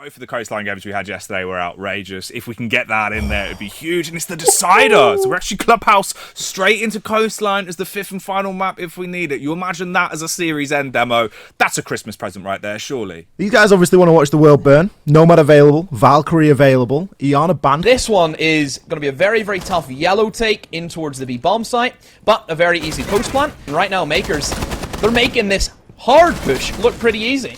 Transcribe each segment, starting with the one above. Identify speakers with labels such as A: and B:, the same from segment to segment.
A: Both of the coastline games we had yesterday were outrageous. If we can get that in there, it'd be huge. And it's the decider. So we're actually clubhouse straight into coastline as the 5th and final map if we need it. You imagine that as a series end demo. That's a Christmas present right there, surely.
B: These guys obviously want to watch the world burn. Nomad available. Valkyrie available. Iana banned.
C: This one is going to be a very, very tough yellow take in towards the B bomb site, but a very easy post plant. And right now, Mkers, they're making this hard push look pretty easy.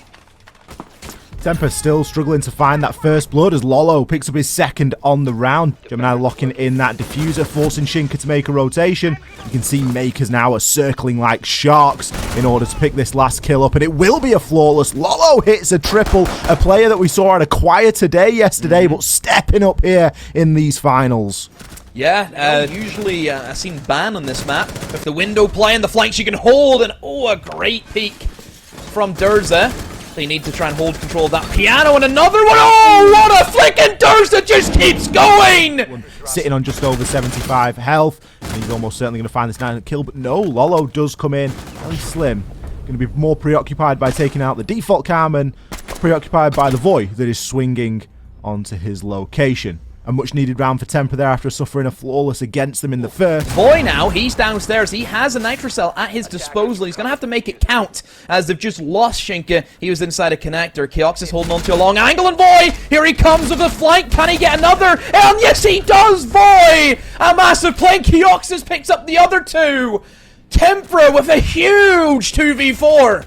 B: Tempra still struggling to find that first blood as Lolo picks up his second on the round. Gemini locking in that diffuser, forcing Shinka to make a rotation. You can see Mkers now are circling like sharks in order to pick this last kill up, and it will be a flawless. Lolo hits a triple, a player that we saw at Acquire today yesterday, but stepping up here in these finals.
C: Yeah, usually I've seen ban on this map. With the window play and the flanks you can hold, and oh, a great peek from Durza. They need to try and hold control of that piano, and another one. Oh, what a flick, and Durza just keeps going!
B: Sitting on just over 75 health, and he's almost certainly going to find this 9th kill, but no, Lolo does come in. Very slim. Going to be more preoccupied by taking out the default cam and preoccupied by the Void that is swinging onto his location. A much needed round for Tempra there after suffering a flawless against them in the first.
C: Boy now, he's downstairs. He has a nitro cell at his disposal. He's going to have to make it count as they've just lost Shinka. He was inside a connector. Keox is holding on to a long angle, and Boy, here he comes with a flank. Can he get another? And yes, he does, Boy! A massive play. Keox picks up the other two. Tempra with a huge 2v4.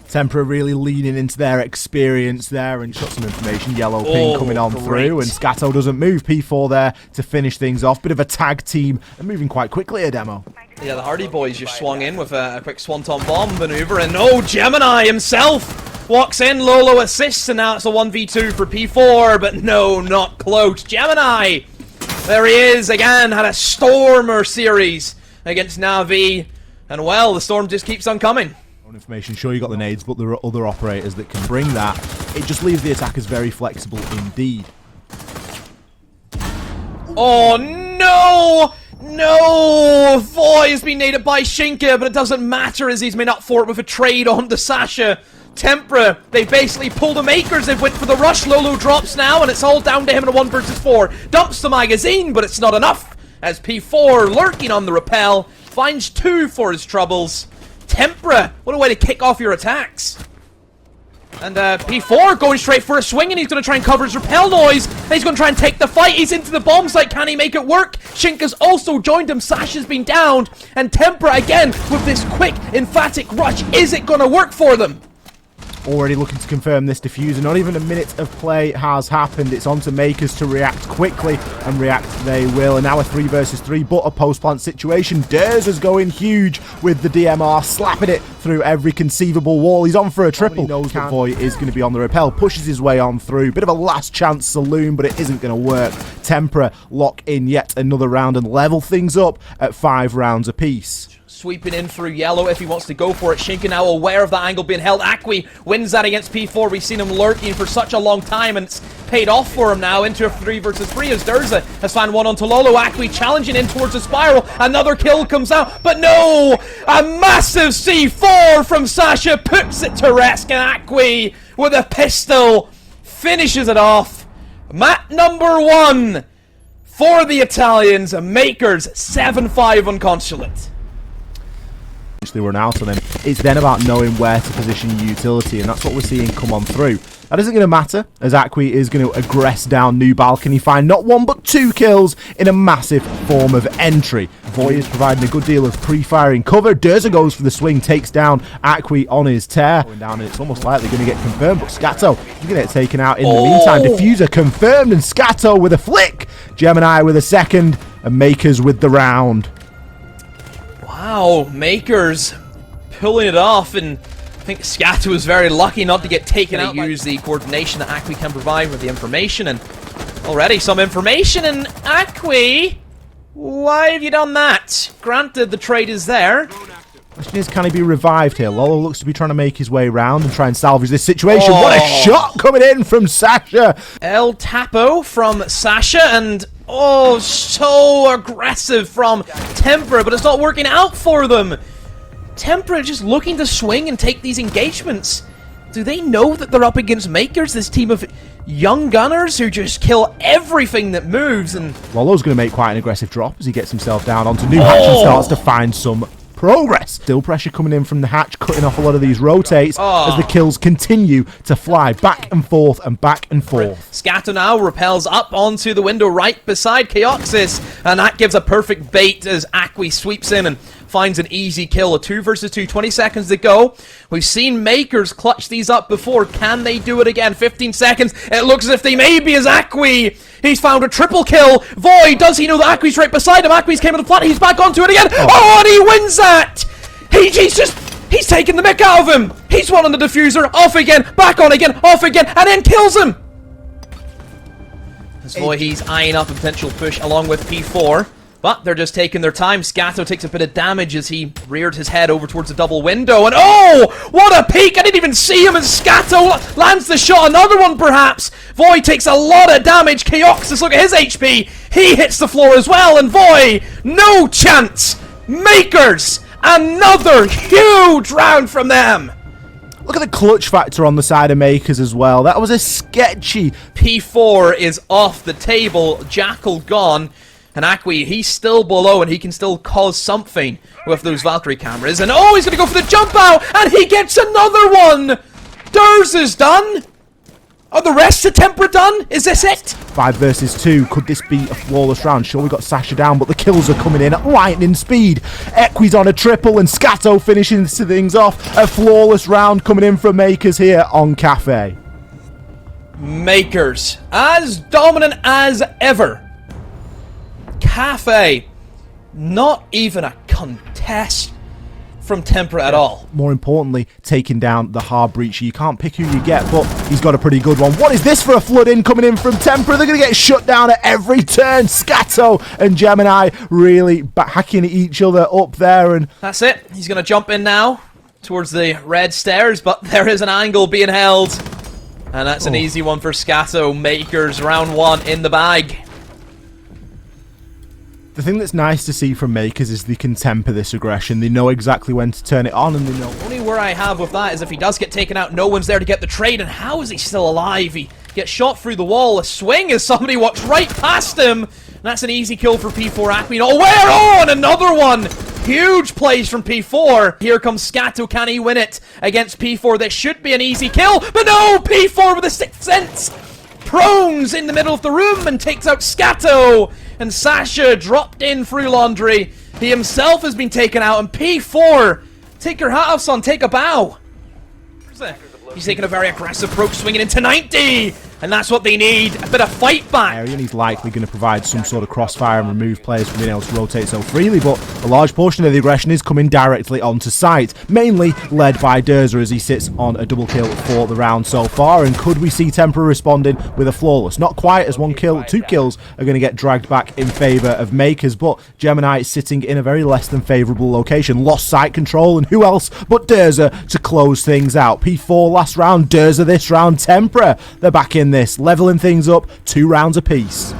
B: Tempra really leaning into their experience there and shot some information. Yellow ping coming on through, and Scato doesn't move. P4 there to finish things off. Bit of a tag team and moving quite quickly, a demo.
C: Yeah, the Hardy boys just swung in with a quick swanton bomb maneuver, and oh, Gemini himself walks in. Lolo assists, and now it's a 1v2 for P4, but no, not close. Gemini, there he is again, had a Stormer series against Na'Vi, and well, the Storm just keeps on coming.
B: Information, sure you got the nades, but there are other operators that can bring that. It just leaves the attackers very flexible indeed.
C: Oh no! No! Voy has been naded by Shinka, but it doesn't matter as he's made up for it with a trade on the Sasha. Tempra, they basically pulled the Mkers, they went for the rush. Lolo drops now, and it's all down to him in a 1 versus 4. Dumps the magazine, but it's not enough, as P4 lurking on the rappel finds 2 for his troubles. Tempra, what a way to kick off your attacks. And P4 going straight for a swing, and he's going to try and cover his rappel noise. And he's going to try and take the fight. He's into the bomb site. Can he make it work? Shinka's also joined him. Sasha's been downed. And Tempra again with this quick, emphatic rush. Is it going to work for them?
B: Already looking to confirm this diffuser. Not even a minute of play has happened. It's on to Mkers to react quickly, and react they will. And now a 3 versus 3, but a post-plant situation. Durza's going huge with the DMR, slapping it through every conceivable wall. He's on for a triple. He knows that Voy is going to be on the rappel. Pushes his way on through. Bit of a last chance saloon, but it isn't going to work. Tempra lock in yet another round and level things up at 5 rounds apiece.
C: Sweeping in through yellow if he wants to go for it. Shinka now aware of that angle being held. Akwi wins that against P4. We've seen him lurking for such a long time, and it's paid off for him now into a 3 versus 3 as Durza has found one onto Lolo. Akwi challenging in towards the spiral. Another kill comes out, but no! A massive C4 from Sasha puts it to rest, and Akwi with a pistol finishes it off. Map number 1 for the Italians. Mkers 7-5 on Consulate.
B: Run out on him. It's then about knowing where to position your utility, and that's what we're seeing come on through. That isn't going to matter, as Akwi is going to aggress down New Balcony, find not 1 but 2 kills in a massive form of entry. Voy is providing a good deal of pre-firing cover. Durza goes for the swing, takes down Akwi on his tear. Going down, and it's almost likely going to get confirmed, but Scato is going to get taken out in the meantime. Diffuser confirmed, and Scato with a flick. Gemini with a second, and Mkers with the round.
C: Wow, Mkers pulling it off, and I think Scato was very lucky not to get taken out. Use the coordination that Akwi can provide with the information, and already some information, and Akwi, why have you done that? Granted, the trade is there.
B: Question is, can he be revived here? Lolo looks to be trying to make his way around and try and salvage this situation. What a shot coming in from Sasha!
C: El Tapo from Sasha, and oh, so aggressive from Tempra, but it's not working out for them. Tempra just looking to swing and take these engagements. Do they know that they're up against Mkers, this team of young gunners who just kill everything that moves? And
B: Lolo's going to make quite an aggressive drop as he gets himself down onto new hatch and starts to find some progress. Still pressure coming in from the hatch, cutting off a lot of these rotates as the kills continue to fly back and forth and back and forth.
C: Scatter now repels up onto the window right beside Chaoxis, and that gives a perfect bait as Acqui sweeps in and finds an easy kill. A 2 versus 2, 20 seconds to go. We've seen Mkers clutch these up before. Can they do it again? 15 seconds. It looks as if they may be as Acqui. He's found a triple kill. Void, does he know that Acqui's right beside him? Acqui's came to the flat. He's back onto it again. Oh, and he wins that! He's taking the mick out of him. He's one on the diffuser. Off again. Back on again. Off again. And then kills him. As Void, he's eyeing up a potential push along with P4. But they're just taking their time. Scato takes a bit of damage as he reared his head over towards the double window. And oh, what a peek! I didn't even see him as Scato lands the shot. Another one perhaps. Void takes a lot of damage. Chaoxis, look at his HP. He hits the floor as well. And Void, no chance. Mkers, another huge round from them.
B: Look at the clutch factor on the side of Mkers as well. That was a sketchy.
C: P4 is off the table. Jackal gone. And Acqui, he's still below and he can still cause something with those Valkyrie cameras. And oh, he's going to go for the jump out and he gets another one! Durs is done! Are the rest of Tempra done? Is this it?
B: 5 versus 2. Could this be a flawless round? Sure, we got Sasha down, but the kills are coming in at lightning speed. Equi's on a triple and Scato finishing things off. A flawless round coming in from Mkers here on Cafe.
C: Mkers, as dominant as ever. Cafe, not even a contest from Tempra at all.
B: More importantly, taking down the hard breacher. You can't pick who you get, but he's got a pretty good one. What is this for a flood in coming in from Tempra? They're going to get shut down at every turn. Scato and Gemini really hacking each other up there. And
C: that's it. He's going to jump in now towards the red stairs, but there is an angle being held. And that's an easy one for Scato. Mkers, round 1 in the bag.
B: The thing that's nice to see from Mkers is they can temper this aggression. They know exactly when to turn it on, and they know...
C: Only worry I have with that is if he does get taken out, no one's there to get the trade, and how is he still alive? He gets shot through the wall. A swing as somebody walks right past him. And that's an easy kill for P4 Acme. Oh, where? Oh, and another one! Huge plays from P4. Here comes Scato. Can he win it against P4? This should be an easy kill, but no! P4 with a 6th sense! Prones in the middle of the room and takes out Scato. And Sasha dropped in through laundry. He himself has been taken out. And P4, take your hat off, son. Take a bow. He's taking a very aggressive approach, swinging into 90. And that's what they need. A bit of fight back.
B: And he's likely going to provide some sort of crossfire and remove players from being able to rotate so freely, but a large portion of the aggression is coming directly onto site, mainly led by Durza as he sits on a double kill for the round so far. And could we see Tempra responding with a flawless? Not quite, as 1 kill, 2 kills are going to get dragged back in favour of Mkers, but Gemini is sitting in a very less than favourable location. Lost site control, and who else but Durza to close things out. P4 last round, Durza this round, Tempra, they're back in this, leveling things up, 2 rounds apiece.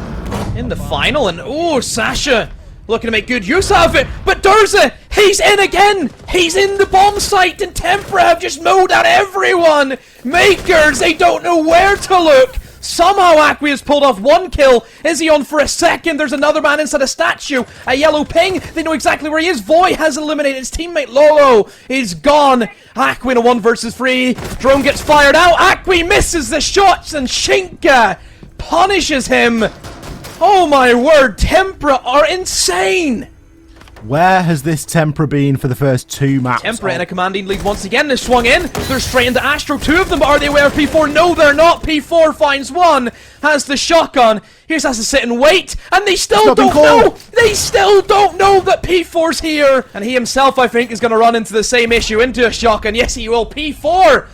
C: In the final, and oh, Sasha looking to make good use of it, but Durza, he's in again! He's in the bomb site, and Tempra have just mowed out everyone! Mkers, they don't know where to look! Somehow Acqui has pulled off 1 kill. Is he on for a second? There's another man inside a statue. A yellow ping. They know exactly where he is. Void has eliminated his teammate. Lolo is gone. Acqui in a 1 versus 3. Drone gets fired out. Acqui misses the shots and Shinka punishes him. Oh my word. Tempra are insane.
B: Where has this Tempra been for the first 2 maps?
C: Tempra in a commanding lead once again. They're swung in. They're straight into Astro. 2 of them, but are they aware of P4? No, they're not. P4 finds 1. Has the shotgun. He just has to sit and wait. And they still don't know. They still don't know that P4's here. And he himself, I think, is going to run into the same issue, into a shotgun. Yes, he will. P4.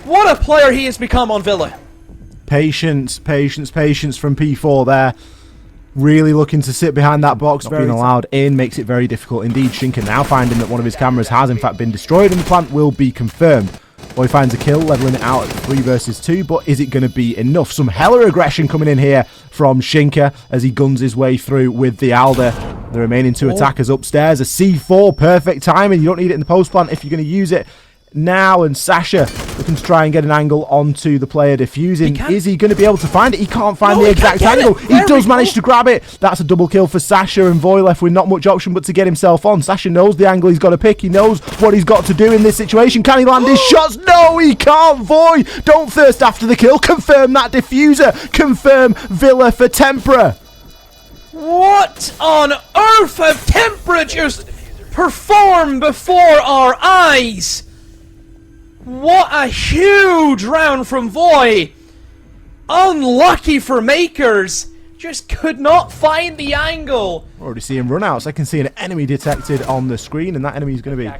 C: What a player he has become on Villa.
B: Patience, patience, patience from P4 there. Really looking to sit behind that box. Not being allowed in makes it very difficult indeed. Shinka now finding that one of his cameras has in fact been destroyed and the plant will be confirmed. Boy finds a kill, leveling it out at 3 versus 2, but is it going to be enough? Some hella aggression coming in here from Shinka as he guns his way through with the Alder. The remaining 2 attackers upstairs. A C4, perfect timing. You don't need it in the post plant if you're going to use it. now, and Sasha looking to try and get an angle onto the player defusing. Is he going to be able to find it? He can't find the exact angle. He does manage to grab it. That's a double kill for Sasha, and Voy left with not much option but to get himself on. Sasha knows the angle he's got to pick. He knows what he's got to do in this situation. Can he land his shots? No, he can't. Voy, don't thirst after the kill. Confirm that diffuser. Confirm Villa for Tempra.
C: What on earth have Tempra just performed before our eyes? What a huge round from Voy. Unlucky for Mkers. Just could not find the angle.
B: Already seeing runouts. I can see an enemy detected on the screen, and that enemy is going to be, I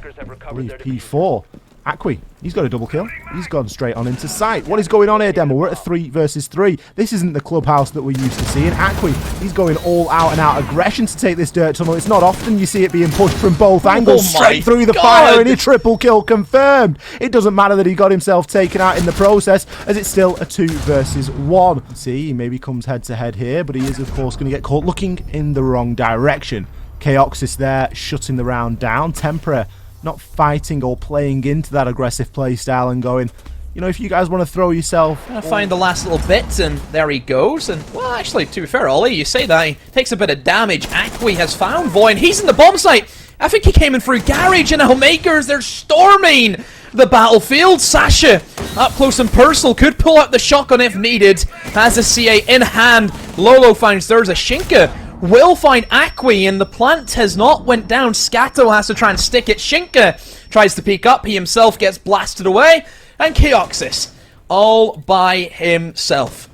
B: believe, P4. Akwi, he's got a double kill. He's gone straight on into sight. What is going on here, Demo? We're at a 3 versus 3. This isn't the clubhouse that we're used to seeing. Akwi, he's going all out and out aggression to take this dirt tunnel. It's not often you see it being pushed from both angles, straight through the fire, and a triple kill confirmed. It doesn't matter that he got himself taken out in the process, as it's still a 2 versus 1. See, he maybe comes head to head here, but he is, of course, going to get caught looking in the wrong direction. Chaoxis there, shutting the round down. Tempra not fighting or playing into that aggressive play style and going, you know, if you guys want to throw yourself...
C: Gonna find the last little bit, and there he goes. And, well, actually, to be fair, Ollie, you say that, he takes a bit of damage. Akwi has found Voy, and he's in the bomb site. I think he came in through Garage, and now Mkers, they're storming the battlefield. Sasha, up close and personal, could pull out the shotgun if needed. Has a CA in hand. Lolo finds there's a Shinka. Will find Akwi, and the plant has not went down. Scato has to try and stick it. Shinka tries to peek up. He himself gets blasted away. And Chaoxis, all by himself.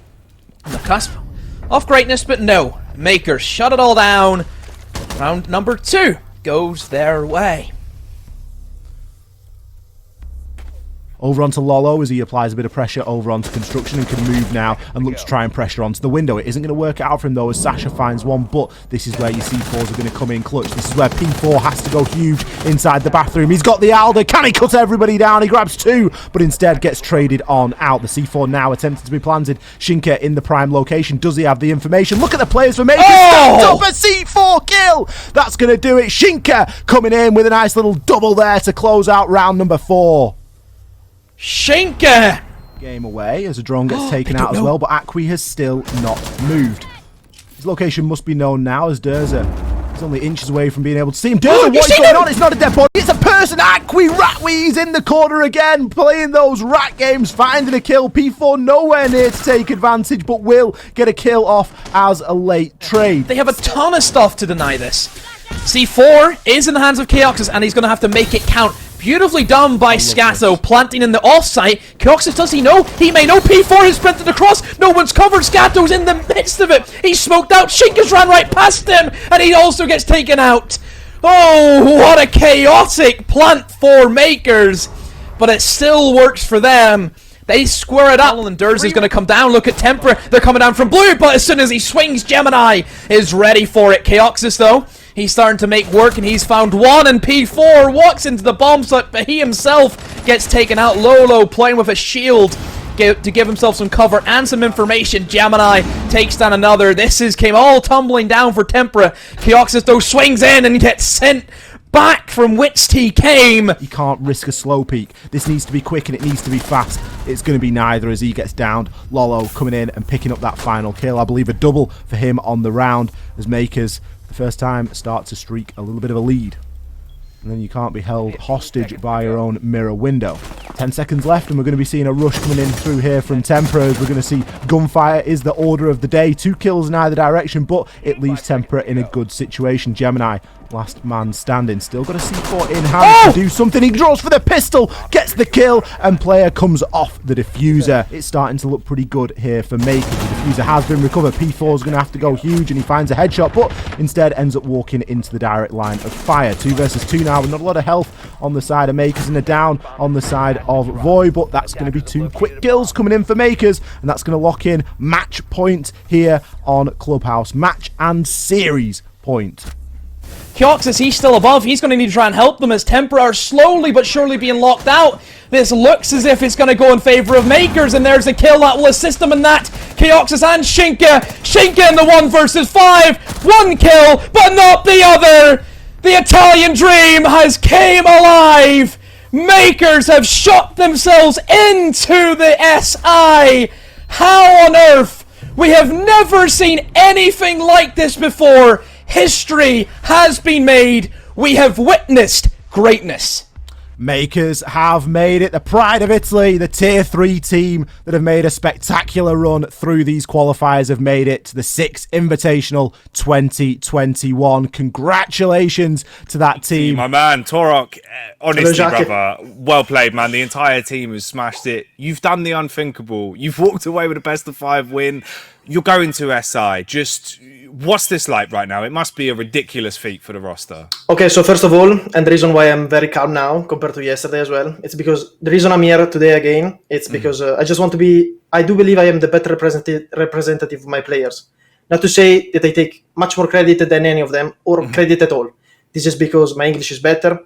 C: On the cusp of greatness, but no. Mkers shut it all down. Round number 2 goes their way.
B: Over onto Lolo as he applies a bit of pressure over onto construction and can move now and look to try and pressure onto the window. It isn't going to work out for him though as Sasha finds one, but this is where your C4s are going to come in clutch. This is where P4 has to go huge inside the bathroom. He's got the Alder. Can he cut everybody down? He grabs 2, but instead gets traded on out. The C4 now attempting to be planted. Shinka in the prime location. Does he have the information? Look at the players for Mkers. Up a C4 kill. That's going to do it. Shinka coming in with a nice little double there to close out round number 4.
C: Shinka!
B: Game away as a drone gets taken out as well, but Akwi has still not moved. His location must be known now as Durza. He's only inches away from being able to see him. Durza, what is going on? It's not a dead body, it's a person! Akwi Ratwee's in the corner again, playing those rat games, finding a kill. P4 nowhere near to take advantage, but will get a kill off as a late trade.
C: They have a ton of stuff to deny this. C4 is in the hands of Chaoxis, and he's going to have to make it count. Beautifully done by Scato, planting in the offsite. Chaoxis, does he know? He may know. P4 has sprinted across. No one's covered. Scato's in the midst of it. He's smoked out. Shinka's ran right past him, and he also gets taken out. Oh, what a chaotic plant for Mkers. But it still works for them. They square it up, and Durz going to come down. Look at Tempra. They're coming down from blue, but as soon as he swings, Gemini is ready for it. Chaoxis, though, he's starting to make work, and he's found one, and P4 walks into the bomb site, but he himself gets taken out. Lolo playing with a shield to give himself some cover and some information. Gemini takes down another. This came all tumbling down for Tempra. Chaoxis, though, swings in and gets sent back from which he came.
B: You can't risk a slow peek. This needs to be quick and it needs to be fast. It's going to be neither as he gets downed. Lolo coming in and picking up that final kill. I believe a double for him on the round as Mkers, the first time, start to streak a little bit of a lead. And then you can't be held hostage by your own mirror window. 10 seconds left and we're going to be seeing a rush coming in through here from Tempra. We're going to see gunfire is the order of the day. 2 kills in either direction, but it leaves Tempra in a good situation. Gemini, last man standing, still got a C4 in hand to do something. He draws for the pistol, gets the kill, and player comes off the diffuser. It's starting to look pretty good here for Mkers. The diffuser has been recovered. P4 is going to have to go huge, and he finds a headshot, but instead ends up walking into the direct line of fire. 2 versus 2 now, with not a lot of health on the side of Mkers and a down on the side of Voy, but that's going to be 2 quick kills coming in for Mkers, and that's going to lock in match point here on Clubhouse. Match and series point.
C: Chaoxis, he's still above. He's going to need to try and help them as Tempra are slowly but surely being locked out. This looks as if it's going to go in favor of Mkers, and there's a kill that will assist them in that. Chaoxis and Shinka. Shinka in the 1 versus 5. 1 kill, but not the other. The Italian dream has came alive Mkers have shot themselves into the SI! How on earth? We have never seen anything like this before! History has been made! We have witnessed greatness!
B: Mkers have made it, the pride of Italy, the tier 3 team that have made a spectacular run through these qualifiers have made it to the Six Invitational 2021. Congratulations to that team.
A: My man, Torok, honestly, brother, well played, man. The entire team has smashed it. You've done the unthinkable. You've walked away with a best of 5 win. You're going to SI. Just, what's this like right now? It must be a ridiculous feat for the roster.
D: Okay, so first of all, and the reason why I'm very calm now compared to yesterday as well, it's because the reason I'm here today again, it's because I just want to be, I do believe I am the better representative of my players. Not to say that I take much more credit than any of them, or credit at all. This is because my English is better.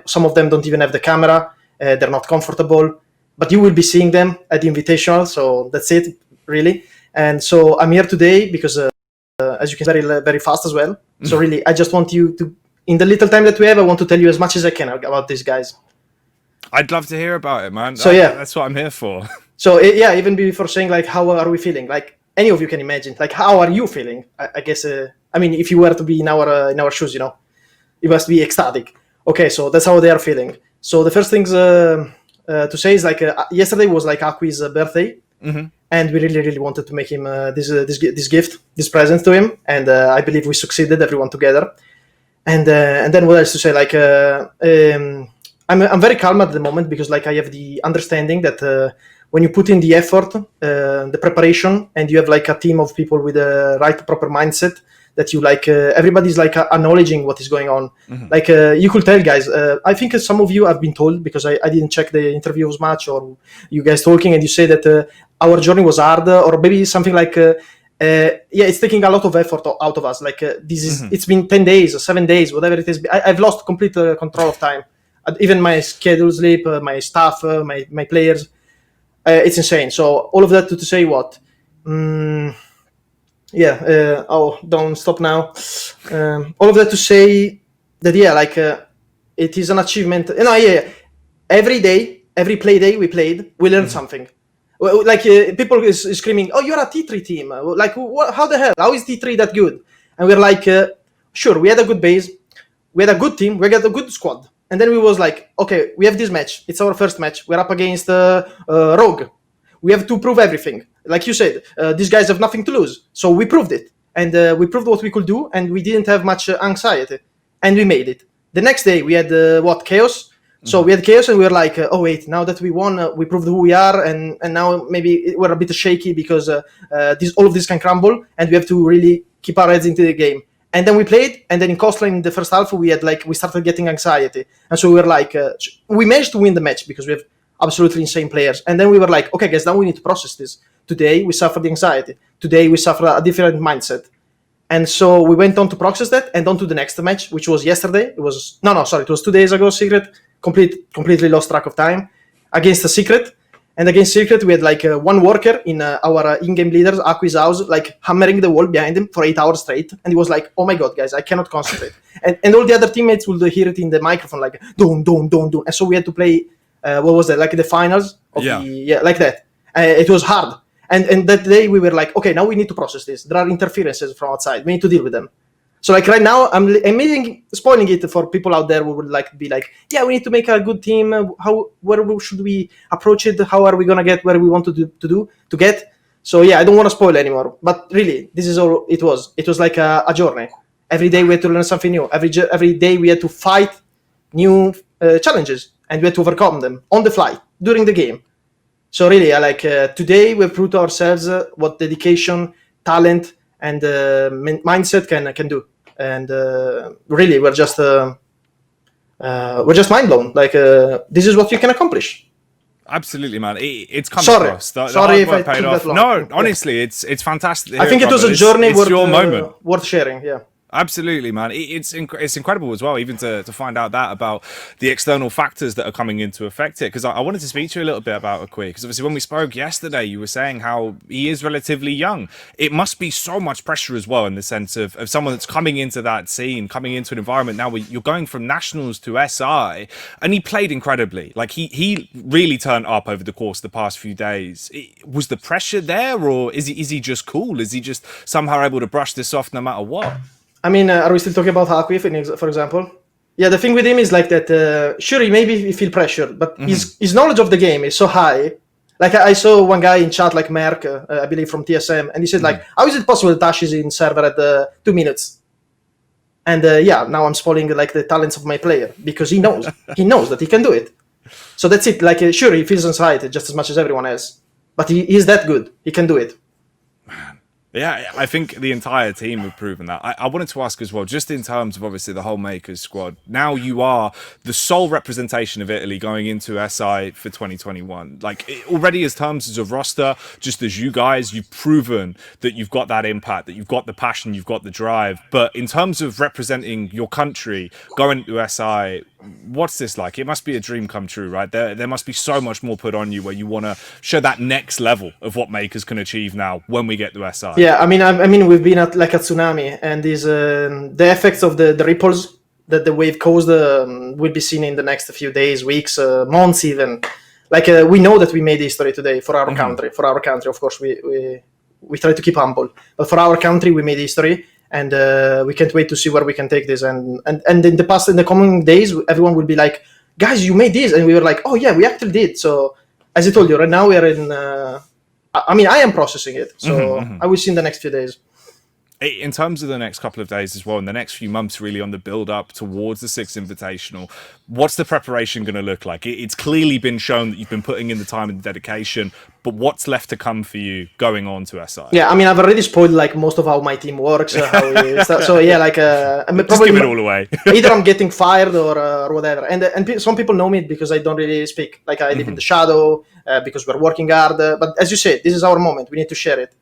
D: Some of them don't even have the camera. They're not comfortable. But you will be seeing them at the Invitational, so that's it, really. And so I'm here today because, as you can see, very fast as well. So really, I just want you to, in the little time that we have, I want to tell you as much as I can about these guys.
A: I'd love to hear about it, man.
D: So yeah,
A: that's what I'm here for.
D: So yeah, even before saying like, how are we feeling? Like any of you can imagine, like how are you feeling? I guess. I mean, if you were to be in our shoes, you know, you must be ecstatic. Okay, so that's how they are feeling. So the first things to say is like yesterday was like Akwi's birthday. And we really wanted to make him this gift, this present to him, and I believe we succeeded, everyone together. And then what else to say? Like I'm very calm at the moment because like I have the understanding that when you put in the effort, the preparation, and you have like a team of people with the right proper mindset, that you like everybody's like acknowledging what is going on. Like you could tell, guys. I think some of you have been told, because I didn't check the interviews much, or you guys talking, and you say that our journey was hard, or maybe something like yeah, it's taking a lot of effort out of us. Like this is it's been 10 days or 7 days, whatever it is. I've lost complete control of time. Even my schedule, sleep, my staff, my players. It's insane. So all of that to say what? Yeah. Oh, don't stop now. All of that to say that yeah, like it is an achievement. No, yeah. Every day, every play day we played, we learned something. Like people is screaming, "Oh, you're a T3 team!" Like, what, how the hell? How is T3 that good? And we're like, sure, we had a good base, we had a good team, we got a good squad, and then we was like, okay, we have this match. It's our first match. We're up against Rogue. We have to prove everything. Like you said, these guys have nothing to lose, so we proved it, and we proved what we could do, and we didn't have much anxiety, and we made it. The next day we had chaos. So we had chaos, and we were like, oh wait, now that we won, we proved who we are, and now maybe we're a bit shaky because all of this can crumble, and we have to really keep our heads into the game. And then we played, and then in Coastline in the first half, we started getting anxiety, and so we were like, we managed to win the match because we have absolutely insane players. And then we were like, okay, guys, now we need to process this. Today we suffer the anxiety. Today we suffer a different mindset. And so we went on to process that, and on to the next match, which was yesterday. It was it was 2 days ago. Secret. Completely lost track of time against a Secret, and against Secret we had like one worker in our in-game leaders Akwi's house, like hammering the wall behind him for 8 hours straight, and he was like, oh my god, guys, I cannot concentrate. and all the other teammates would hear it in the microphone like don't, and so we had to play what was that, like the finals of like that. It was hard, and that day we were like, okay, now we need to process this. There are interferences from outside, we need to deal with them. So like right now, I'm spoiling it for people out there who would like be like, yeah, we need to make a good team. Where should we approach it? How are we gonna get where we want to get? So yeah, I don't want to spoil anymore. But really, this is all it was. It was like a journey. Every day we had to learn something new. Every day we had to fight new challenges, and we had to overcome them on the fly during the game. So really, I like today we proved to ourselves what dedication, talent, and mindset can do. And really, we're just mind blown. Like this is what you can accomplish.
A: Absolutely, man. It's come
D: Sorry.
A: across.
D: Sorry if I took that long.
A: No, honestly, it's fantastic.
D: I think it was a journey
A: it's your moment.
D: worth sharing. Yeah.
A: Absolutely, man. It's incredible as well, even to find out that about the external factors that are coming into effect here. Because I wanted to speak to you a little bit about Akwi. Because obviously, when we spoke yesterday, you were saying how he is relatively young. It must be so much pressure as well, in the sense of someone that's coming into that scene, coming into an environment now where you're going from nationals to SI, and he played incredibly. Like he really turned up over the course of the past few days. Was the pressure there, or is he just cool? Is he just somehow able to brush this off no matter what?
D: I mean, are we still talking about Akwi, for example? Yeah, the thing with him is like that. Sure, he maybe feel pressured, but his knowledge of the game is so high. Like I saw one guy in chat, like Merk, I believe from TSM, and he said like, "How is it possible that Tash is in server at 2 minutes?" And yeah, now I'm spoiling like the talents of my player because he knows that he can do it. So that's it. Like sure, he feels anxiety just as much as everyone else, but he's that good. He can do it.
A: Yeah, I think the entire team have proven that. I wanted to ask as well, just in terms of obviously the whole Mkers squad, now you are the sole representation of Italy going into SI for 2021. Like, already as terms as a roster, just as you guys, you've proven that you've got that impact, that you've got the passion, you've got the drive. But in terms of representing your country, going to SI, what's this like? It must be a dream come true, right? There must be so much more put on you where you want to show that next level of what Mkers can achieve now when we get to SI.
D: Yeah, I mean, we've been at like a tsunami, and these the effects of the ripples that the wave caused will be seen in the next few days, weeks, months, even. Like we know that we made history today for our country. For our country, of course, we try to keep humble, but for our country, we made history, and we can't wait to see where we can take this. And in the coming days, everyone will be like, "Guys, you made this," and we were like, "Oh yeah, we actually did." So, as I told you, right now we are in. I mean, I am processing it, so I will see in the next few days.
A: In terms of the next couple of days as well, in the next few months, really on the build-up towards the Six Invitational, what's the preparation going to look like? It's clearly been shown that you've been putting in the time and the dedication, but what's left to come for you going on to SI?
D: Yeah, I mean, I've already spoiled like most of how my team works. So yeah, like I mean,
A: just give it all away.
D: Either I'm getting fired or whatever. And some people know me because I don't really speak. Like I live in the shadow because we're working hard. But as you said, this is our moment. We need to share it.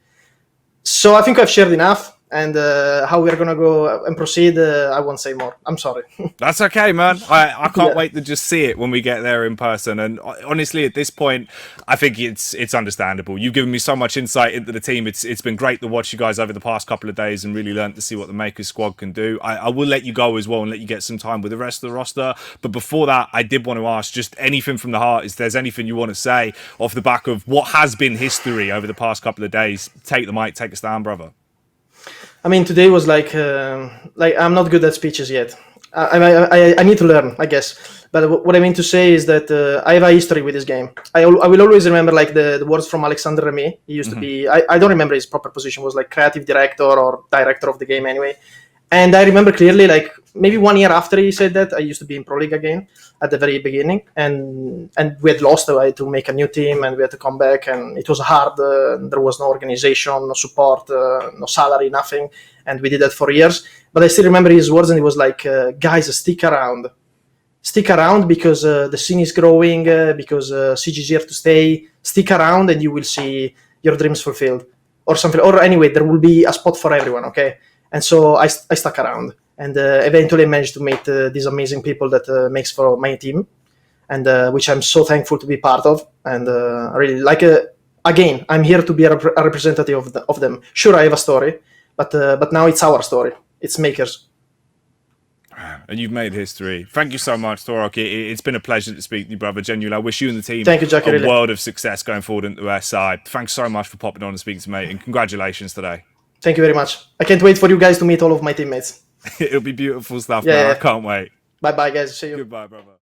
D: So I think I've shared enough. And how we're going to go and proceed, I won't say more. I'm sorry.
A: That's okay, man. I can't wait to just see it when we get there in person. And honestly, at this point, I think it's understandable. You've given me so much insight into the team. It's been great to watch you guys over the past couple of days and really learn to see what the Mkers squad can do. I will let you go as well and let you get some time with the rest of the roster. But before that, I did want to ask just anything from the heart. If there's anything you want to say off the back of what has been history over the past couple of days, take the mic, take a stand, brother.
D: I mean, today was like I'm not good at speeches yet. I need to learn, I guess. But what I mean to say is that I have a history with this game. I will always remember like the words from Alexander Remy. He used to be, I don't remember his proper position, was like creative director or director of the game anyway. And I remember clearly, like maybe 1 year after he said that, I used to be in Pro League again at the very beginning, and we had lost. I had to make a new team, and we had to come back, and it was hard. There was no organization, no support, no salary, nothing, and we did that for years. But I still remember his words, and he was like, "Guys, stick around because the scene is growing, because SiegeGG is here to stay. Stick around, and you will see your dreams fulfilled, or something. Or anyway, there will be a spot for everyone." Okay. And so I stuck around, and eventually I managed to meet these amazing people that makes for my team, and which I'm so thankful to be part of. And really, like again, I'm here to be a representative of them. Sure, I have a story, but now it's our story. It's Mkers.
A: And you've made history. Thank you so much, Torok. It's been a pleasure to speak to you, brother. Genuinely, I wish you and the team
D: Thank you, Jackie,
A: a world of success going forward into SI. Thanks so much for popping on and speaking to me, and congratulations today.
D: Thank you very much. I can't wait for you guys to meet all of my teammates.
A: It'll be beautiful stuff, man. I can't wait.
D: Bye-bye, guys. See you.
A: Goodbye, brother.